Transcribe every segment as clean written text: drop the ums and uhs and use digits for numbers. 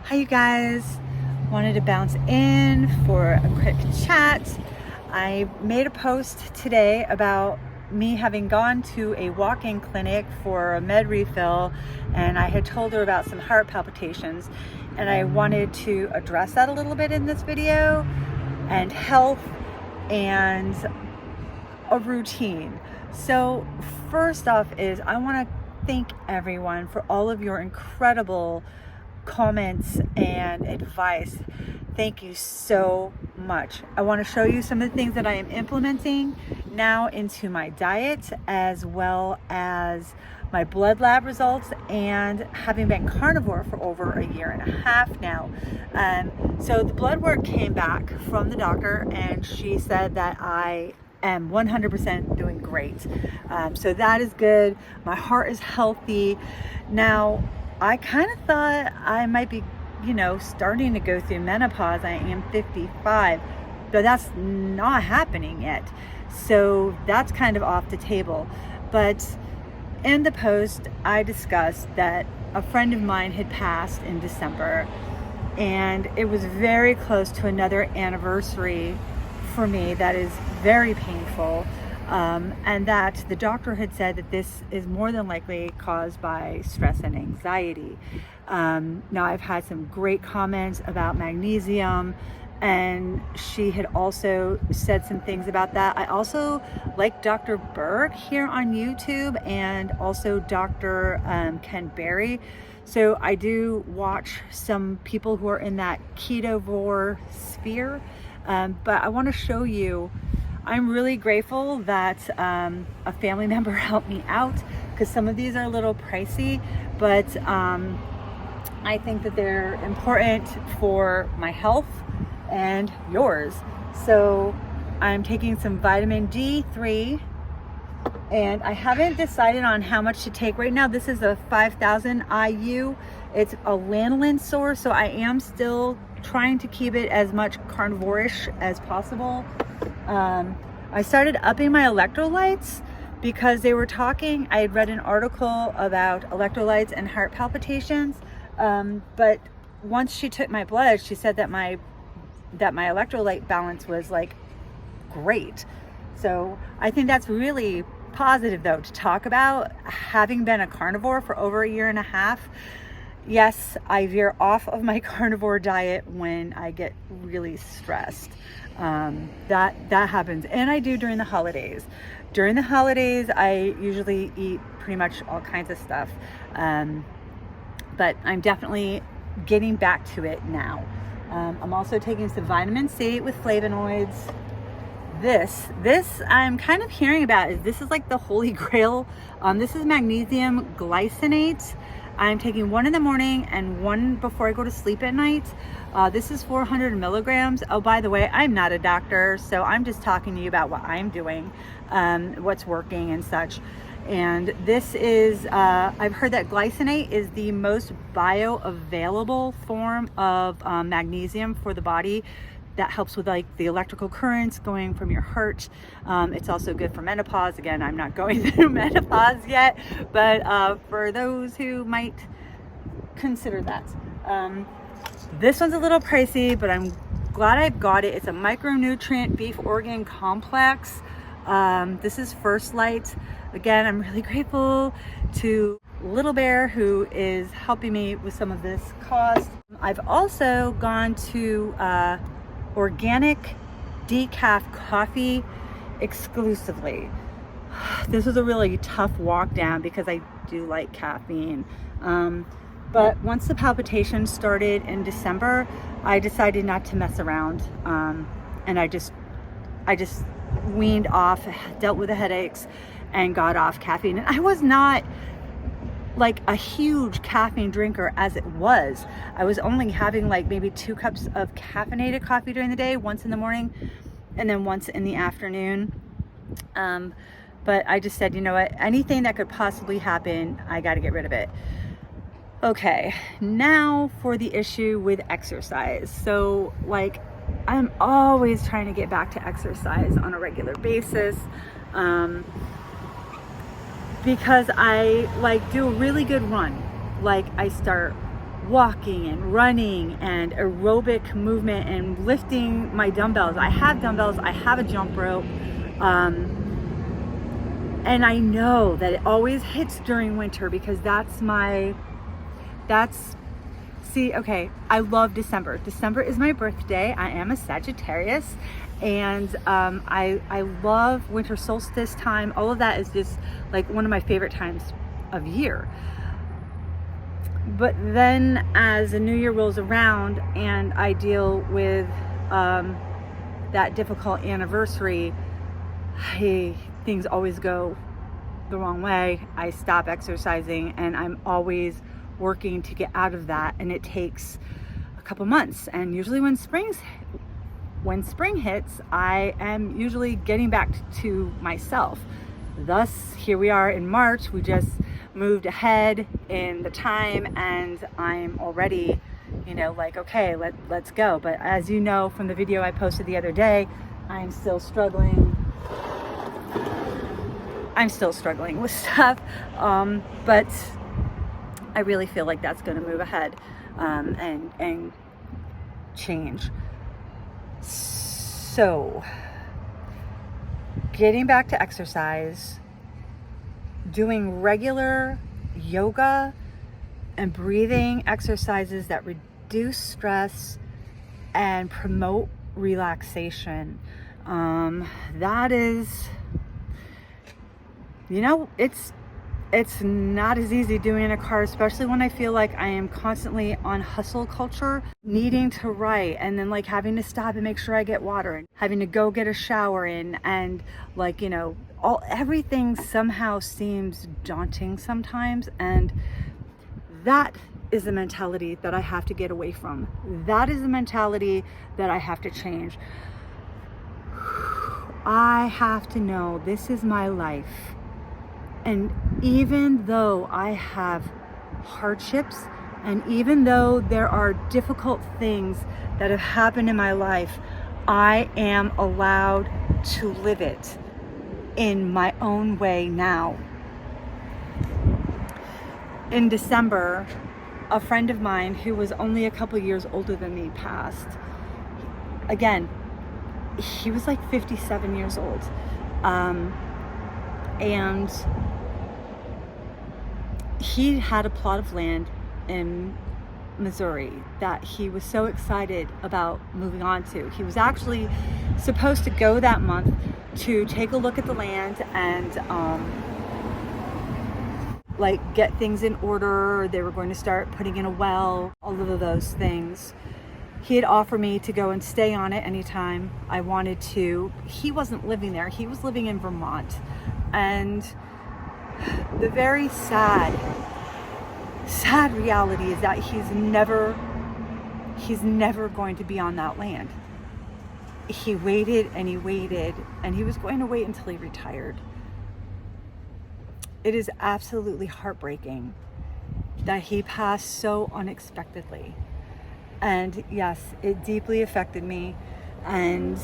Hi you guys, wanted to bounce in for a quick chat. I made a post today about me having gone to a walk-in clinic for a med refill, and I had told her about some heart palpitations, and I wanted to address that a little bit in this video, and health and a routine. So first off is I want to thank everyone for all of your incredible comments and advice. Thank you so much. I want to show you some of the things that I am implementing now into my diet, as well as my blood lab results, and having been carnivore for over a year and a half now. So the blood work came back from the doctor, and she said that I am 100% doing great. So that is good. My heart is healthy. Now, I kind of thought I might be, starting to go through menopause. I am 55, but that's not happening yet. So that's kind of off the table. But in the post, I discussed that a friend of mine had passed in December, and it was very close to another anniversary for me that is very painful. And that the doctor had said that this is more than likely caused by stress and anxiety. Now, I've had some great comments about magnesium, and she had also said some things about that. I also like Dr. Berg here on YouTube, and also Dr. Ken Berry. So I do watch some people who are in that ketovore sphere, but I want to show you, I'm really grateful that a family member helped me out, because some of these are a little pricey, but I think that they're important for my health and yours. So I'm taking some vitamin D3, and I haven't decided on how much to take right now. This is a 5,000 IU. It's a lanolin source, so I am still trying to keep it as much carnivore-ish as possible. I started upping my electrolytes because they were talking. I had read an article about electrolytes and heart palpitations, but once she took my blood, she said that my electrolyte balance was like great. So I think that's really positive, though, to talk about. Having been a carnivore for over a year and a half, yes, I veer off of my carnivore diet when I get really stressed. That happens, and I do during the holidays. During the holidays, I usually eat pretty much all kinds of stuff, but I'm definitely getting back to it now. I'm also taking some vitamin C with flavonoids. This I'm kind of hearing about, this is like the holy grail. This is magnesium glycinate. I'm taking one in the morning and one before I go to sleep at night. This is 400 milligrams. Oh, by the way, I'm not a doctor, so I'm just talking to you about what I'm doing, what's working and such. And this is, I've heard that glycinate is the most bioavailable form of magnesium for the body. That helps with like the electrical currents going from your heart. It's also good for menopause. Again, I'm not going through menopause yet, but for those who might consider that. This one's a little pricey, but I'm glad I got it. It's a micronutrient beef organ complex. This is First Light. Again, I'm really grateful to Little Bear, who is helping me with some of this cost. I've also gone to organic decaf coffee exclusively. This was a really tough walk down because I do like caffeine. But once the palpitations started in December, I decided not to mess around. And I just weaned off, dealt with the headaches, and got off caffeine. And I was not like a huge caffeine drinker as it was. I was only having like maybe 2 cups of caffeinated coffee during the day, once in the morning and then once in the afternoon. But I just said, you know what, anything that could possibly happen, I got to get rid of it. Okay, now for the issue with exercise. So like, I'm always trying to get back to exercise on a regular basis. Because I like do a really good run. Like I start walking and running and aerobic movement and lifting my dumbbells. I have dumbbells, I have a jump rope, and I know that it always hits during winter because okay, I love December. December is my birthday. I am a Sagittarius, and I love winter solstice time. All of that is just like one of my favorite times of year. But then as the new year rolls around and I deal with that difficult anniversary, things always go the wrong way. I stop exercising and I'm always working to get out of that, and it takes a couple months. And usually when spring hits, I am usually getting back to myself. Thus, here we are in March. We just moved ahead in the time and I'm already, like, okay, let's go. But as you know from the video I posted the other day, I'm still struggling with stuff, but I really feel like that's going to move ahead and change. So, getting back to exercise, doing regular yoga and breathing exercises that reduce stress and promote relaxation. That is, it's not as easy doing in a car, especially when I feel like I am constantly on hustle culture, needing to write and then like having to stop and make sure I get water and having to go get a shower in, and like, everything somehow seems daunting sometimes. And that is the mentality that I have to get away from. That is the mentality that I have to change. I have to know this is my life. And even though I have hardships, and even though there are difficult things that have happened in my life, I am allowed to live it in my own way now. In December, a friend of mine who was only a couple years older than me passed. Again, he was like 57 years old. And he had a plot of land in Missouri that he was so excited about moving on to. He was actually supposed to go that month to take a look at the land and get things in order. They were going to start putting in a well, all of those things. He had offered me to go and stay on it anytime I wanted to. He wasn't living there. He was living in Vermont. And the very sad reality is that he's never going to be on that land. He waited and he waited, and he was going to wait until he retired. It is absolutely heartbreaking that he passed so unexpectedly. And yes, it deeply affected me. And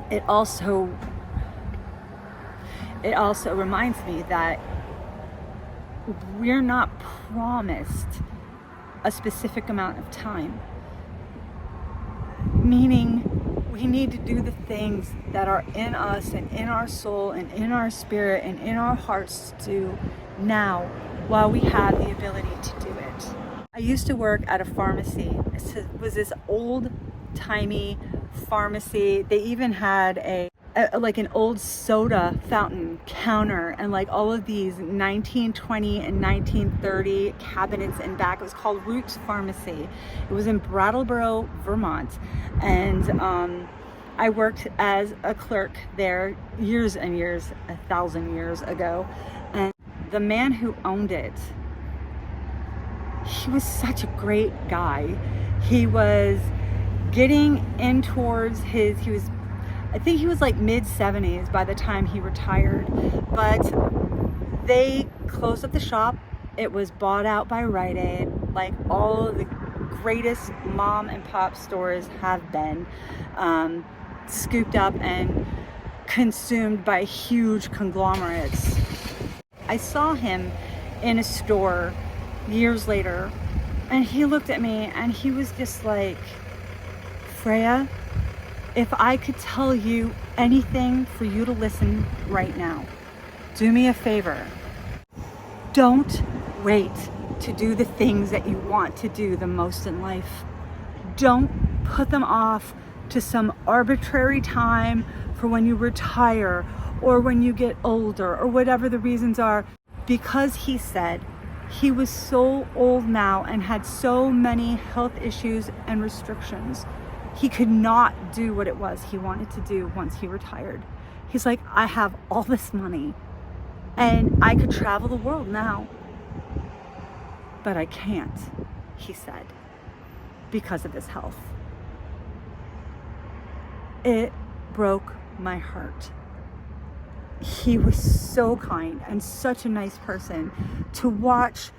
it also reminds me that we're not promised a specific amount of time. Meaning, we need to do the things that are in us and in our soul and in our spirit and in our hearts to do now while we have the ability to do it. I used to work at a pharmacy. It was this old-timey pharmacy. They even had an old soda fountain counter and like all of these 1920 and 1930 cabinets in back. It was called Roots Pharmacy. It was in Brattleboro, Vermont. And I worked as a clerk there years and years, 1,000 years ago. And the man who owned it, he was such a great guy. He was getting in towards I think he was like mid-70s by the time he retired, but they closed up the shop. It was bought out by Rite Aid, like all of the greatest mom and pop stores have been, scooped up and consumed by huge conglomerates. I saw him in a store years later, and he looked at me and he was just like, Freya, if I could tell you anything for you to listen right now, do me a favor. Don't wait to do the things that you want to do the most in life. Don't put them off to some arbitrary time for when you retire or when you get older or whatever the reasons are. Because he said he was so old now and had so many health issues and restrictions, he could not do what it was he wanted to do once he retired. He's like, I have all this money and I could travel the world now, but I can't, he said, because of his health. It broke my heart. He was so kind and such a nice person. To watch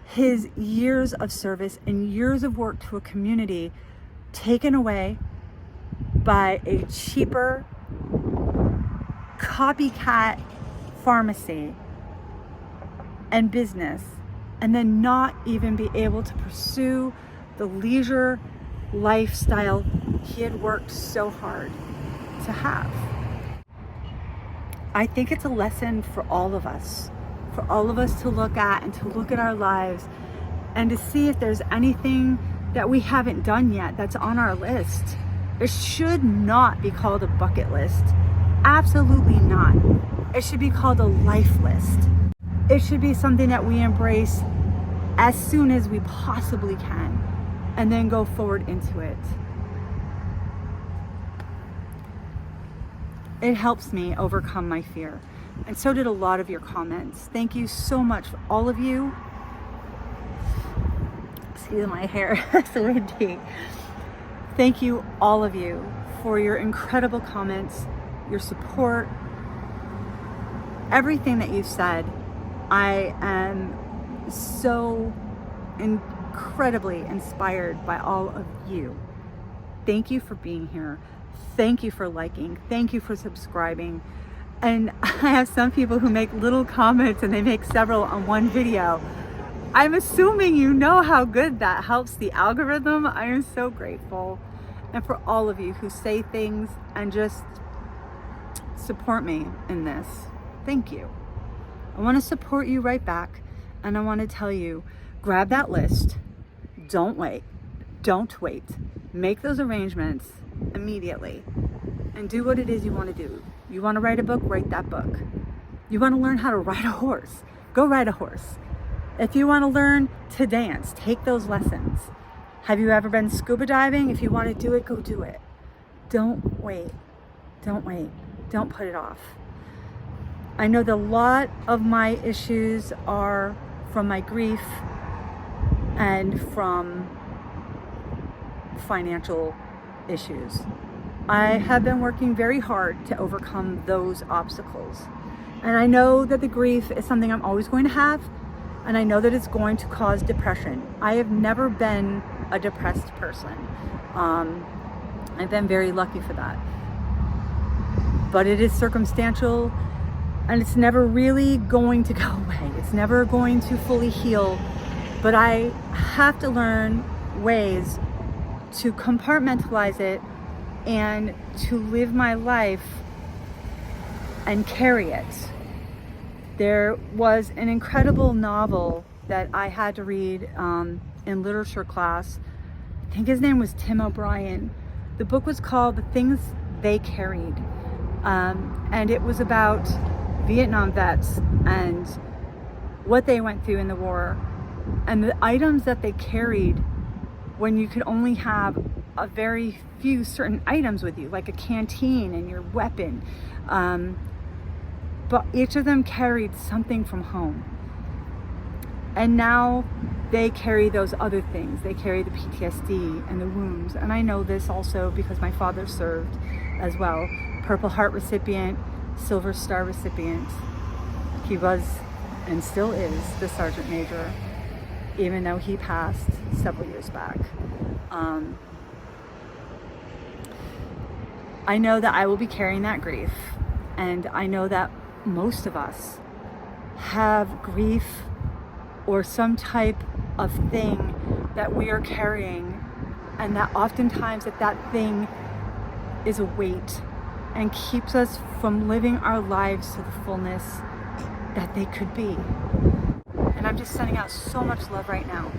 his years of service and years of work to a community taken away by a cheaper copycat pharmacy and business, and then not even be able to pursue the leisure lifestyle he had worked so hard to have. I think it's a lesson for all of us to look at and to look at our lives and to see if there's anything that we haven't done yet that's on our list. It should not be called a bucket list. Absolutely not. It should be called a life list. It should be something that we embrace as soon as we possibly can and then go forward into it. It helps me overcome my fear. And so did a lot of your comments. Thank you so much, all of you. See my hair, it's windy. Thank you, all of you, for your incredible comments, your support, everything that you've said. I am so incredibly inspired by all of you. Thank you for being here. Thank you for liking. Thank you for subscribing. And I have some people who make little comments and they make several on one video. I'm assuming you know how good that helps the algorithm. I am so grateful. And for all of you who say things and just support me in this, thank you. I want to support you right back. And I want to tell you, grab that list. Don't wait. Don't wait. Make those arrangements immediately and do what it is you want to do. You want to write a book? Write that book. You want to learn how to ride a horse? Go ride a horse. If you want to learn to dance, take those lessons. Have you ever been scuba diving? If you want to do it, go do it. Don't wait. Don't wait. Don't put it off. I know that a lot of my issues are from my grief and from financial issues. I have been working very hard to overcome those obstacles. And I know that the grief is something I'm always going to have, and I know that it's going to cause depression. I have never been a depressed person. I've been very lucky for that. But it is circumstantial, and it's never really going to go away. It's never going to fully heal. But I have to learn ways to compartmentalize it and to live my life and carry it. There was an incredible novel that I had to read in literature class. I think his name was Tim O'Brien. The book was called The Things They Carried. And it was about Vietnam vets and what they went through in the war and the items that they carried when you could only have a very few certain items with you, like a canteen and your weapon. But each of them carried something from home. And now they carry those other things. They carry the PTSD and the wounds. And I know this also because my father served as well. Purple Heart recipient, Silver Star recipient. He was and still is the Sergeant Major, even though he passed several years back. I know that I will be carrying that grief, and I know that most of us have grief or some type of thing that we are carrying, and that oftentimes that thing is a weight and keeps us from living our lives to the fullness that they could be. And I'm just sending out so much love right now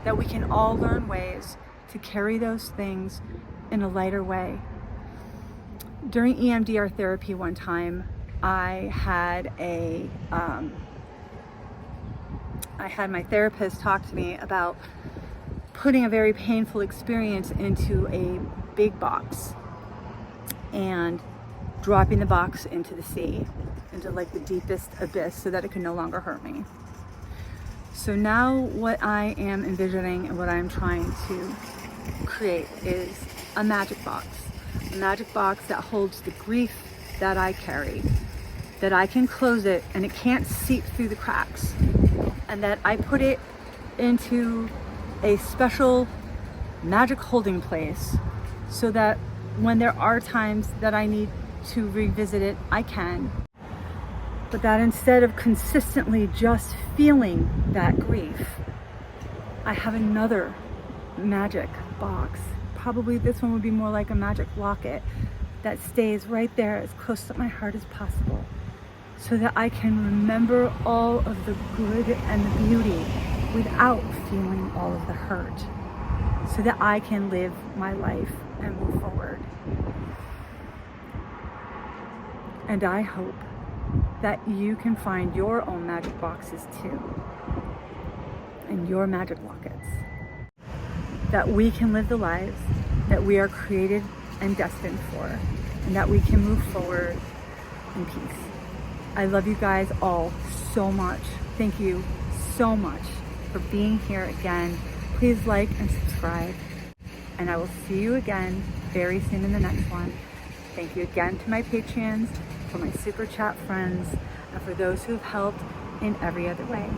that we can all learn ways to carry those things in a lighter way. During EMDR therapy one time, I had my therapist talk to me about putting a very painful experience into a big box and dropping the box into the sea, into like the deepest abyss, so that it can no longer hurt me. So now what I am envisioning and what I'm trying to create is a magic box that holds the grief that I carry, that I can close it and it can't seep through the cracks, and that I put it into a special magic holding place so that when there are times that I need to revisit it, I can. But that instead of consistently just feeling that grief, I have another magic box. Probably this one would be more like a magic locket that stays right there as close to my heart as possible, so that I can remember all of the good and the beauty without feeling all of the hurt, so that I can live my life and move forward. And I hope that you can find your own magic boxes too, and your magic lockets, that we can live the lives that we are created and destined for, and that we can move forward in peace. I love you guys all so much. Thank you so much for being here again. Please like and subscribe, and I will see you again very soon in the next one. Thank you again to my Patreons, for my super chat friends, and for those who've helped in every other way.